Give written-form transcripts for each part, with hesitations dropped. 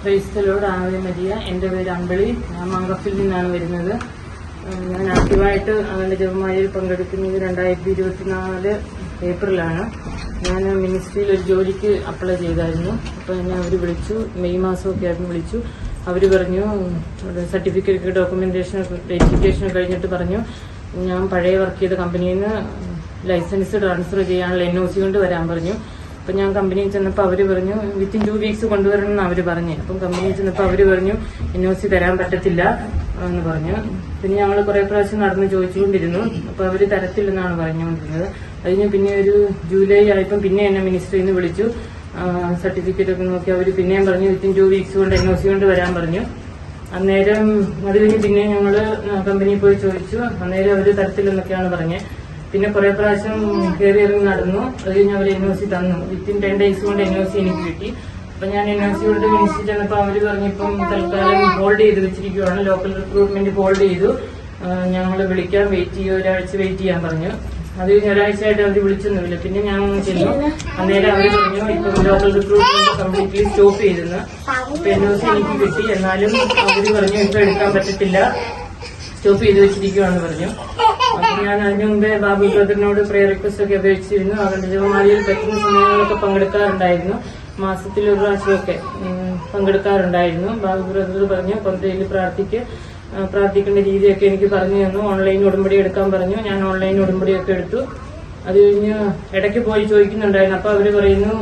ക്രൈസ്തലോട് Ave Maria. എൻ്റെ പേര് അമ്പിളി. ഞാൻ മങ്കഫിൽ നിന്നാണ് വരുന്നത്. ഞാൻ ആദ്യമായിട്ട് അവന്റെ ജപമാലയിൽ പങ്കെടുക്കുന്നത് 2024 ഏപ്രിലാണ്. ഞാൻ മിനിസ്ട്രിയിൽ ഒരു ജോലിക്ക് അപ്ലൈ ചെയ്തായിരുന്നു. അപ്പോൾ എന്നെ അവർ വിളിച്ചു. മെയ് മാസമൊക്കെ ആയിരുന്നു വിളിച്ചു. അവർ പറഞ്ഞു സർട്ടിഫിക്കറ്റ് ഡോക്യുമെന്റേഷൻ വെരിഫിക്കേഷൻ കഴിഞ്ഞിട്ട് പറഞ്ഞു ഞാൻ പഴയ വർക്ക് ചെയ്ത കമ്പനിയിൽ നിന്ന് ലൈസൻസ് ട്രാൻസ്ഫർ ചെയ്യാനുള്ള NOC കൊണ്ട് വരാൻ പറഞ്ഞു. അപ്പം ഞാൻ കമ്പനിയിൽ ചെന്നപ്പോൾ അവർ പറഞ്ഞു വിത്തിൻ 2 വീക്സ് കൊണ്ടുവരണമെന്ന് അവർ പറഞ്ഞു. അപ്പം കമ്പനിയിൽ ചെന്നപ്പോൾ അവർ പറഞ്ഞു NOC തരാൻ പറ്റത്തില്ല എന്ന് പറഞ്ഞു. പിന്നെ ഞങ്ങൾ കുറെ പ്രാവശ്യം നടന്ന് ചോദിച്ചുകൊണ്ടിരുന്നു. അപ്പോൾ അവർ തരത്തില്ലെന്നാണ് പറഞ്ഞുകൊണ്ടിരുന്നത്. അതിന് പിന്നെ ഒരു ജൂലൈ ആയപ്പം പിന്നെ എന്നെ മിനിസ്ട്രിയിൽ നിന്ന് വിളിച്ചു. സർട്ടിഫിക്കറ്റ് ഒക്കെ നോക്കി അവർ പിന്നെയും പറഞ്ഞു വിത്തിൻ 2 വീക്സ് കൊണ്ട് NOC കൊണ്ട് വരാൻ പറഞ്ഞു. അന്നേരം അത് കഴിഞ്ഞ് പിന്നെ ഞങ്ങൾ കമ്പനിയിൽ പോയി ചോദിച്ചു. അന്നേരം അവർ തരത്തില്ലെന്നൊക്കെയാണ് പറഞ്ഞത്. പിന്നെ കുറെ പ്രാവശ്യം കയറി ഇറങ്ങി നടന്നു. അത് കഴിഞ്ഞ് അവർ NOC തന്നു. വിത്തിൻ 10 ഡേയ്സ് കൊണ്ട് NOC എനിക്ക് കിട്ടി. അപ്പൊ ഞാൻ NOC കൊണ്ട് മിനിസ്റ്റർ ചെന്നപ്പോൾ അവർ പറഞ്ഞിപ്പം തൽക്കാലം ഹോൾഡ് ചെയ്ത് വെച്ചിരിക്കുകയാണ്. ലോക്കൽ റിക്രൂട്ട്മെന്റ് ഹോൾഡ് ചെയ്തു. ഞങ്ങൾ വിളിക്കാൻ വെയിറ്റ് ചെയ്യുക, ഒരാഴ്ച വെയിറ്റ് ചെയ്യാൻ പറഞ്ഞു. അത് കഴിഞ്ഞ് ഒരാഴ്ചയായിട്ട് അവർ വിളിച്ചൊന്നുമില്ല. പിന്നെ ഞാൻ ചെന്നു. അന്നേരം അവർ പറഞ്ഞു ഇപ്പം ലോക്കൽ റിക്രൂട്ട്മെന്റ് കംപ്ലീറ്റ്ലി സ്റ്റോപ്പ് ചെയ്തെന്ന്. ഇപ്പൊ NOC എനിക്ക് കിട്ടി. എന്നാലും അവർ പറഞ്ഞു ഇപ്പൊ എടുക്കാൻ പറ്റത്തില്ല, സ്റ്റോപ്പ് ചെയ്ത് വെച്ചിരിക്കുകയാണെന്ന് പറഞ്ഞു. അപ്പൊ ഞാൻ അതിനു മുമ്പേ ബാബു ബ്രദറിനോട് പ്രയർ റിക്വസ്റ്റ് ഒക്കെ അപേക്ഷിച്ചിരുന്നു. അവരുടെ ജപമാലയിൽ പറ്റുന്ന സമയങ്ങളൊക്കെ പങ്കെടുക്കാറുണ്ടായിരുന്നു. മാസത്തിൽ ഒരു പ്രാവശ്യമൊക്കെ പങ്കെടുക്കാറുണ്ടായിരുന്നു. ബാബു ബ്രദർ പറഞ്ഞു കൊന്തയിൽ പ്രാർത്ഥിക്കേണ്ട രീതിയൊക്കെ എനിക്ക് പറഞ്ഞു തന്നു. ഓൺലൈൻ ഉടമ്പടി എടുക്കാൻ പറഞ്ഞു. ഞാൻ ഓൺലൈൻ ഉടമ്പടിയൊക്കെ എടുത്തു. അത് കഴിഞ്ഞ് ഇടയ്ക്ക് പോയി ചോദിക്കുന്നുണ്ടായിരുന്നു. അപ്പൊ അവര് പറയുന്നു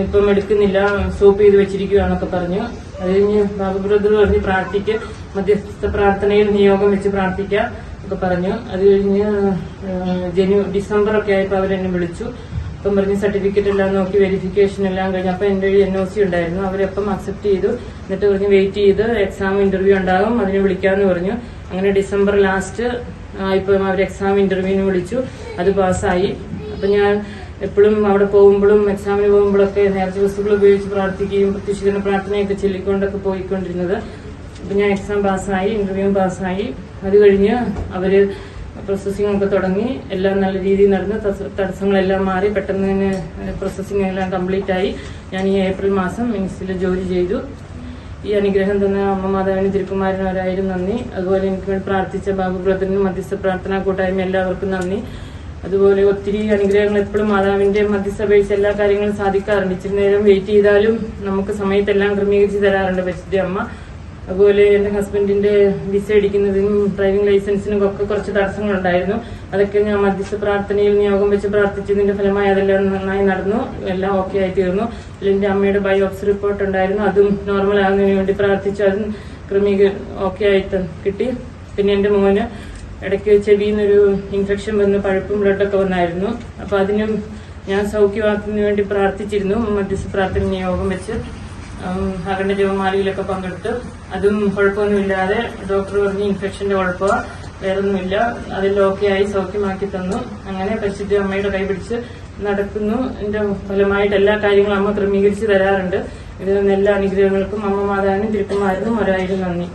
ഇപ്പം എടുക്കുന്നില്ല, സ്റ്റോപ്പ് ചെയ്ത് വെച്ചിരിക്കുകയാണൊക്കെ പറഞ്ഞു. അത് കഴിഞ്ഞ് ബാബു ബ്രദർ പറഞ്ഞ് മധ്യസ്ഥ പ്രാർത്ഥനയിൽ നിയോഗം വെച്ച് പ്രാർത്ഥിക്കാം ഒക്കെ പറഞ്ഞു. അത് കഴിഞ്ഞ് ഡിസംബർ ഒക്കെ ആയപ്പോൾ അവരെന്നെ വിളിച്ചു. അപ്പം പറഞ്ഞ് സർട്ടിഫിക്കറ്റ് എല്ലാം നോക്കി വെരിഫിക്കേഷൻ എല്ലാം കഴിഞ്ഞു. അപ്പം എൻ്റെ NOC ഉണ്ടായിരുന്നു. അവരപ്പം അക്സെപ്റ്റ് ചെയ്തു. എന്നിട്ട് പറഞ്ഞ് വെയിറ്റ് ചെയ്ത് എക്സാം ഇന്റർവ്യൂ ഉണ്ടാകും, അതിന് വിളിക്കാമെന്ന് പറഞ്ഞു. അങ്ങനെ ഡിസംബർ ലാസ്റ്റ് ഇപ്പം അവർ എക്സാം ഇന്റർവ്യൂവിന് വിളിച്ചു. അത് പാസ്സായി. അപ്പം ഞാൻ എപ്പോഴും അവിടെ പോകുമ്പോഴും എക്സാമിന് പോകുമ്പോഴൊക്കെ നേർച്ച വസ്തുക്കൾ ഉപയോഗിച്ച് പ്രാർത്ഥിക്കുകയും പ്രത്യക്ഷീകരണ പ്രാർത്ഥനയൊക്കെ ചൊല്ലിക്കൊണ്ടൊക്കെ പോയിക്കൊണ്ടിരുന്നത്. അപ്പം ഞാൻ എക്സാം പാസ്സായി, ഇന്റർവ്യൂ പാസ്സായി. അത് കഴിഞ്ഞ് അവര് പ്രോസസ്സിംഗ് ഒക്കെ തുടങ്ങി. എല്ലാം നല്ല രീതിയിൽ നടന്ന് തടസ്സങ്ങളെല്ലാം മാറി പെട്ടെന്ന് തന്നെ പ്രോസസ്സിംഗ് എല്ലാം കംപ്ലീറ്റ് ആയി. ഞാൻ ഈ ഏപ്രിൽ മാസം മിനിസ്ട്രിയിൽ ജോലി ചെയ്തു. ഈ അനുഗ്രഹം തന്ന അമ്മ മാതാവിനും തിരുക്കുമാരനും ഒരായിരം നന്ദി. അതുപോലെ എനിക്ക് വേണ്ടി പ്രാർത്ഥിച്ച ബാബു ബ്രദറിനും മധ്യസ്ഥ പ്രാർത്ഥനാ കൂട്ടായ്മ എല്ലാവർക്കും നന്ദി. അതുപോലെ ഒത്തിരി അനുഗ്രഹങ്ങൾ എപ്പോഴും മാതാവിന്റെ മധ്യസ്ഥ അപേക്ഷിച്ച് എല്ലാ കാര്യങ്ങളും സാധിക്കാറുണ്ട്. ഇച്ചിരി നേരം വെയിറ്റ് ചെയ്താലും നമുക്ക് സമയത്തെല്ലാം ക്രമീകരിച്ച് തരാറുണ്ട് പരിശുദ്ധ അമ്മ. അതുപോലെ എന്റെ ഹസ്ബൻഡിന്റെ വിസ അടിക്കുന്നതിനും ഡ്രൈവിംഗ് ലൈസൻസിനും ഒക്കെ കുറച്ച് തടസ്സങ്ങളുണ്ടായിരുന്നു. അതൊക്കെ ഞാൻ മധ്യസ്ഥ പ്രാർത്ഥനയിൽ നിയോഗം വെച്ച് പ്രാർത്ഥിച്ചതിന്റെ ഫലമായി അതെല്ലാം നന്നായി നടന്നു. എല്ലാം ഓക്കെ ആയി തീർന്നു. എന്റെ അമ്മയുടെ ബയോപ്സി റിപ്പോർട്ട് ഉണ്ടായിരുന്നു. അതും നോർമൽ ആകുന്നതിന് വേണ്ടി പ്രാർത്ഥിച്ചു. അതും ഓക്കെ ആയിട്ട് കിട്ടി. പിന്നെ എന്റെ മോന് ഇടയ്ക്ക് ചെവിന്നൊരു ഇൻഫെക്ഷൻ വന്ന് പഴുപ്പും ബ്ലഡൊക്കെ വന്നായിരുന്നു. അപ്പൊ അതിനും ഞാൻ സൗഖ്യമാക്കുന്നതിന് വേണ്ടി പ്രാർത്ഥിച്ചിരുന്നു. മധ്യസ്ഥ പ്രാർത്ഥന നിയോഗം വെച്ച് അകണ്ട ജപമാലയിലൊക്കെ പങ്കെടുത്ത് അതും കുഴപ്പമൊന്നുമില്ലാതെ ഡോക്ടർ പറഞ്ഞ് ഇൻഫെക്ഷന്റെ കുഴപ്പമോ വേറൊന്നുമില്ല, അതെല്ലാം ഓക്കെ ആയി സൗഖ്യമാക്കി തന്നു. അങ്ങനെ പരിശുദ്ധ അമ്മയുടെ കൈപിടിച്ച് നടക്കുന്നു. എന്റെ ഫലമായിട്ട് എല്ലാ കാര്യങ്ങളും അമ്മ ക്രമീകരിച്ച് തരാറുണ്ട്. ഇതിൽ നിന്ന് എല്ലാ അനുഗ്രഹങ്ങൾക്കും അമ്മ മാതാവിനും തിരുക്കുമാരനും ഒരായിരം നന്ദി.